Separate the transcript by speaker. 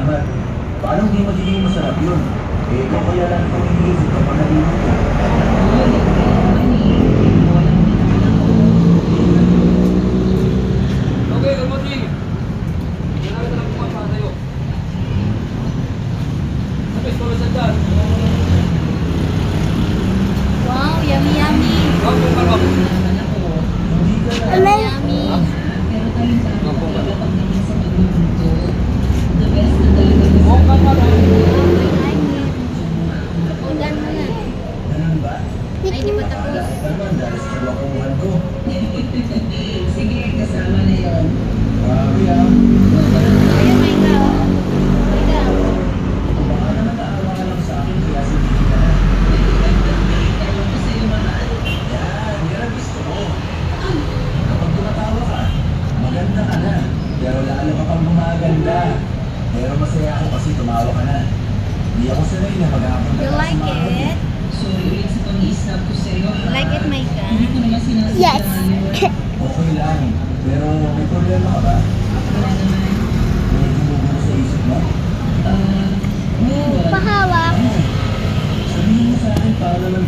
Speaker 1: salamat. Paano hindi magiging masarap yun? Eh, ikaw kaya lang itong iniisip kapag nalimutan ko.
Speaker 2: Okay, good morning. Marami na lang pumunta tayo. Sabi, solo sa dyan.
Speaker 3: Wow, yummy yummy.
Speaker 2: Huwag mong kalwag.
Speaker 1: Hindi ka na.
Speaker 3: Yummy yummy.
Speaker 2: Huwag mong kalwag. Huwag kang kalwag.
Speaker 3: Ulan mo na.
Speaker 1: Ganun ba?
Speaker 3: Ay, di pa tapos.
Speaker 1: Naman, dahil sa kabakuhan ko.
Speaker 4: Sige, kasama na yun.
Speaker 1: Grabe ah.
Speaker 3: Ayun, may ikaw. Ikaw.
Speaker 1: Baka naman naawa ka lang sa akin, kaya sabihin ka na.
Speaker 4: Ewan ko sa'yo, mahal.
Speaker 1: Yan, yan ang gusto ko. Kapag tumatawa ka, maganda ka na. Pero lalo ka pang gumaganda. Pero masaya ako kasi tumawa ka na. Hindi ako sanay na mag-aapunta
Speaker 3: You like it?
Speaker 4: Sorry ulit sa pang-i-snap ko sa'yo.
Speaker 3: Like it, Micah?
Speaker 4: Hindi ko naman sinasadya
Speaker 3: Yes.
Speaker 4: yun.
Speaker 1: Okay lang. Pero may problema ka ba?
Speaker 4: Wala naman.
Speaker 1: May gumugulo sa isip mo?
Speaker 4: Ngayon wala.
Speaker 3: Pahawak.
Speaker 1: Sabihin mo sa akin para naman